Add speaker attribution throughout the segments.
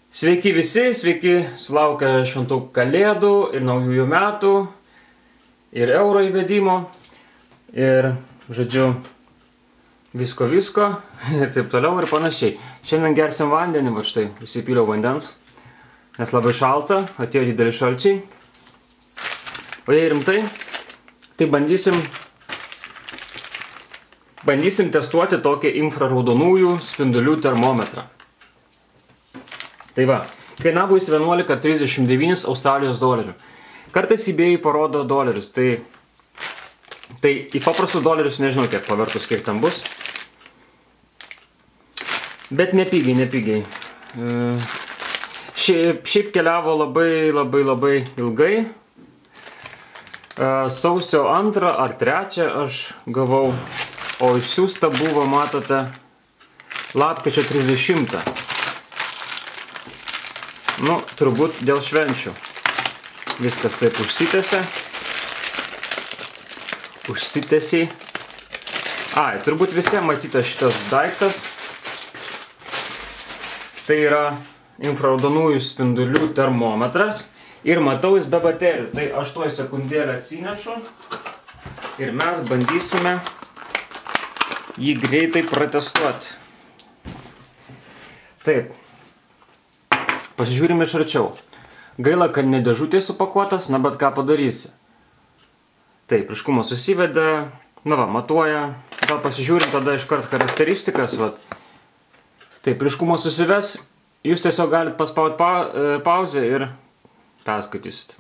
Speaker 1: Sveiki visi, sveiki sulaukę šventų kalėdų ir naujųjų metų ir euro įvedimo ir, žodžiu, visko ir taip toliau ir panašiai. Šiandien gersim vandenį, va štai, įsipyliau vandens, nes labai šalta, atėjo dideli šalčiai. O jei rimtai, tai bandysim testuoti tokį infraraudonųjų spindulių termometrą. Tai va, kainavo jis 11,39 Australijos dolerių. Kartais eBay parodo dolerius, tai į paprastus dolerius nežinau kiek pavertus, kiek tam bus. Bet nepigiai. Šiaip keliavo labai ilgai. Sausio 2 ar 3 aš gavau, o išsiųsta buvo, matote, lapkričio 30. Nu, turbūt dėl švenčių. Viskas taip užsitęsė. Ai, turbūt visiems matytas šitas daiktas. Tai yra infraraudonųjų spindulių termometras. Ir matau, jis be baterijų. Tai aš tuoj sekundėlę atsinešu. Ir mes bandysime jį greitai pratestuoti. Taip. Pasižiūrime iš arčiau. Gaila, kad ne dėžutė supakuotas, na bet ką padarysi. Taip, ryškumas susivedė, na va, matuoja. Gal pasižiūrim tada iškart charakteristikas, va. Taip, ryškumas susives, jūs tiesiog galite paspausti pauzę ir perskaitysit.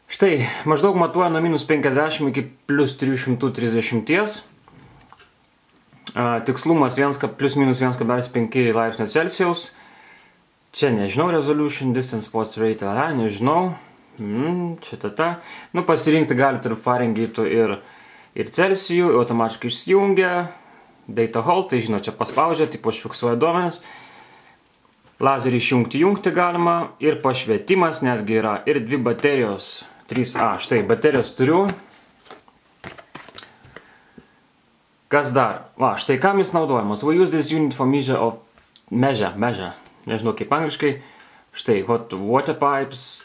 Speaker 1: Štai, maždaug matuoja nuo -50 iki +330. Tikslumas +-1,5 laipsnio Celsijaus. Čia nežinau, resolution, distance, post rate, nežinau. Nu, pasirinkti galite ir Fahrenheitų ir Celsijų, automatiškai išsijungia. Data hold, tai žinot, čia paspaudžia, tipo užfiksuoja duomenis. Lazerį išjungti galima ir pašvietimas netgi yra. Ir 2 baterijos, 3A. Štai, baterijos turiu. Kas dar? Va, štai kam jis naudojamas. We use this unit for measure of measure. Nežinau kaip angliškai, štai, hot water pipes,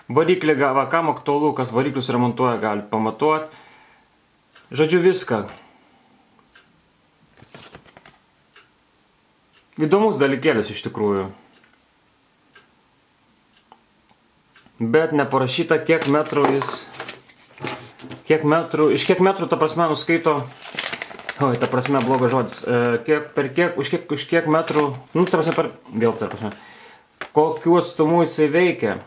Speaker 1: variklį, va, kam aktualu, kas variklius remontuoja, galite pamatuoti. Žodžiu, viską. Įdomus dalykėlis iš tikrųjų. Bet neparašyta, kiek metrų jis, iš kiek metrų, ta prasme, nuskaito. Oi, ta prasme, blogas žodis. Už kiek metrų, nu, ta prasme, kokiu atstumu jisai veikia.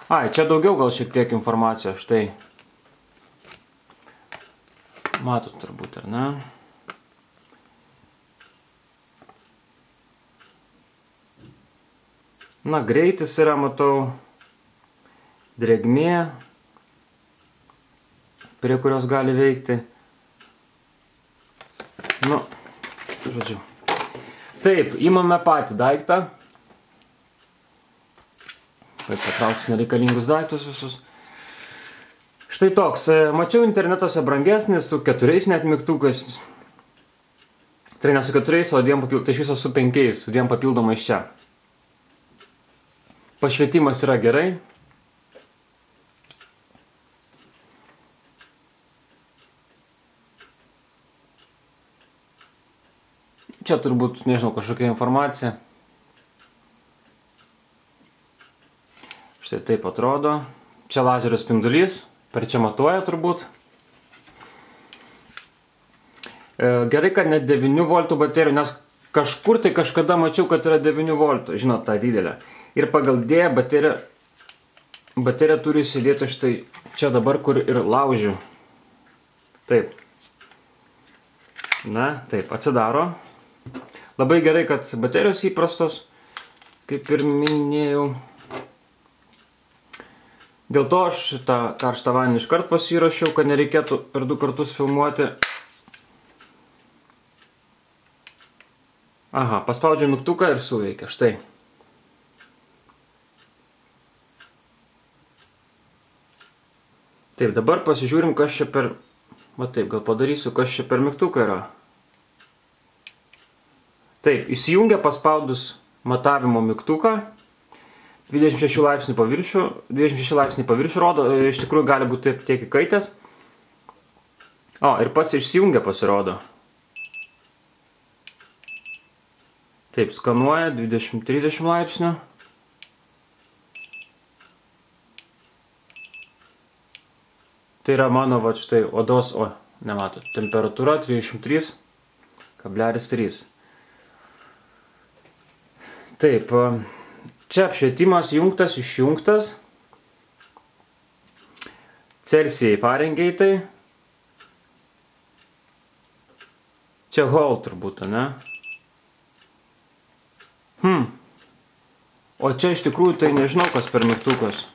Speaker 1: Ai, čia daugiau gal šiek tiek informacijos, štai. Matot turbūt, ar ne? Na, greitis yra, matau, drėgmė, prie kurios gali veikti. Nu, žodžiu. Taip, imame patį daiktą. Taip, patrauksiu nereikalingus daiktus visus. Štai toks. Mačiau internetuose brangesnis, su 4 net mygtukais. Tai ne su 4, o 2 papildomais, tai iš viso su 5, su 2 papildomais čia. Pašvietimas yra gerai. Čia turbūt, nežinau, kažkokia informacija. Štai taip atrodo. Čia lazerio spindulys. Per čia matuoja turbūt. Gerai, kad net 9 voltų baterijų, nes kažkur tai kažkada mačiau, kad yra 9 voltų. Žinot, tą didelę. Ir pagal D baterija turi įsidėti štai čia dabar, kur ir laužiu. Taip. Na, taip, atsidaro. Labai gerai, kad baterijos įprastos, kaip ir minėjau. Dėl to aš tą karštą vandenį iškart pasirašiau, kad nereikėtų per 2 kartus filmuoti. Aha, paspaudžiu mygtuką ir suveikia, štai. Taip, dabar pasižiūrim, kas čia per... Va taip, gal padarysiu, kas čia per mygtuką yra. Taip, įsijungia paspaudus matavimo mygtuką. 26 laipsnių paviršių rodo, iš tikrųjų gali būti tiek įkaitęs. O, ir pats išsijungia pasirodo. Taip, skanuoja 20-30 laipsnių. Tai yra mano, va štai, odos, nematot, temperatūra 33,3. Taip, čia apšvietimas jungtas, išjungtas. Celsijai, Fahrenheitai. Čia Hall turbūt, ne? O čia iš tikrųjų tai nežinau, kas per mygtukas.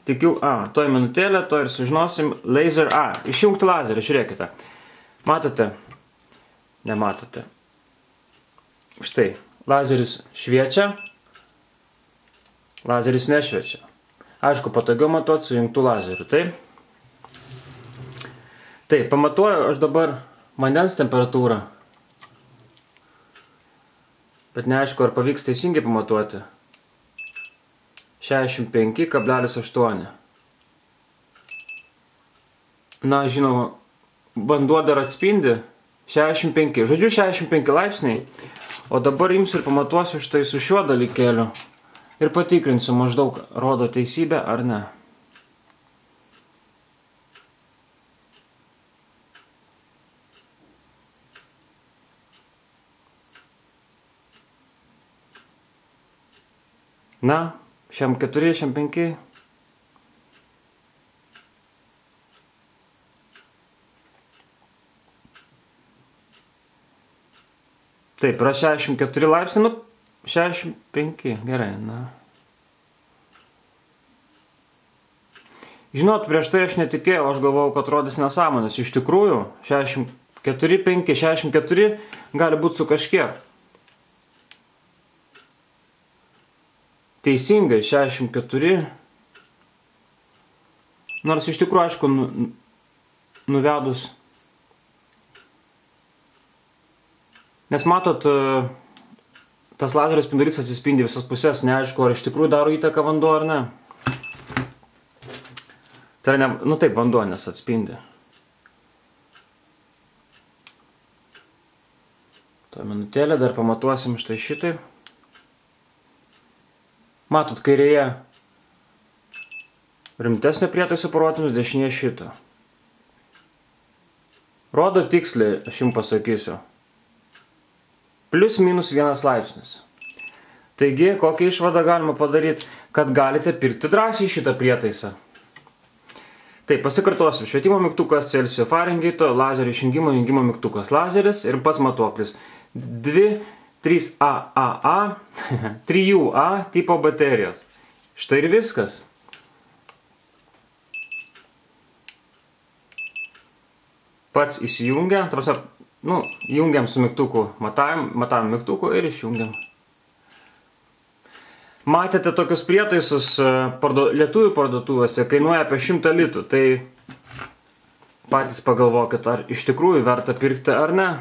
Speaker 1: Tikiu, toj minutėlė, to ir sužinosim. Laser A. Išjungti lazerį, žiūrėkite. Matote? Nematote. Štai, lazeris šviečia, lazeris nešviečia. Aišku, patogiau matuoti su jungtų lazeriu, taip? Taip, pamatuoju aš dabar vandens temperatūrą. Bet neaišku, ar pavyks teisingai pamatuoti. 65,8. Na, žinoma, vanduo dar atspindi 65. Žodžiu, 65 laipsniai. O dabar imsiu ir pamatuosiu štai su šiuo dalykėliu. Ir patikrinsiu maždaug, rodo teisybę ar ne. Na, 64, 65. Taip, yra 64 laipsniai, nu, 65, gerai, na. Žinot, prieš tai aš netikėjau, aš galvojau, kad rodys nesąmonės. Iš tikrųjų, 64, 5, 64 gali būti su kažkiek. Teisingai, 64. Nors iš tikrųjų, aišku, nuvedus. Nes matot, tas lazerio spindulys atsispindi visas pusės, neaišku, ar iš tikrųjų daro įtaką vanduo ar ne. Tai ne, nu taip, vanduo nes atspindi. Tuo minutėlę dar pamatuosim štai šitai. Matot, kairėje rimtesnio prietaiso parodymus, dešinėje šito. Rodo tiksliai, aš jums pasakysiu. Plius minus 1 laipsnis. Taigi, kokią išvadą galima padaryti, kad galite pirkti drąsiai šitą prietaisą. Taip, pasikartosiu. Švietimo mygtukas Celsijo Fahrenheito, lazerio išjungimo jungimo mygtukas lazeris ir pats matuoklis. 3AA, 3A tipo baterijos. Štai ir viskas. Pats įsijungia, jungiam su mygtuku, matavom mygtuku ir išjungiam. Matėte tokius prietaisus lietuvių parduotuvėse, kainuoja apie 100 litų, tai patys pagalvokit, ar iš tikrųjų verta pirkti ar ne.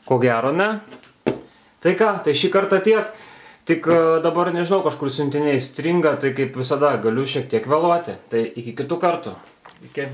Speaker 1: Ko gero ne. Tai ką, tai šį kartą tiek, tik dabar nežinau, kažkur siuntiniai stringa, tai kaip visada galiu šiek tiek vėluoti. Tai iki kitų kartų. Iki.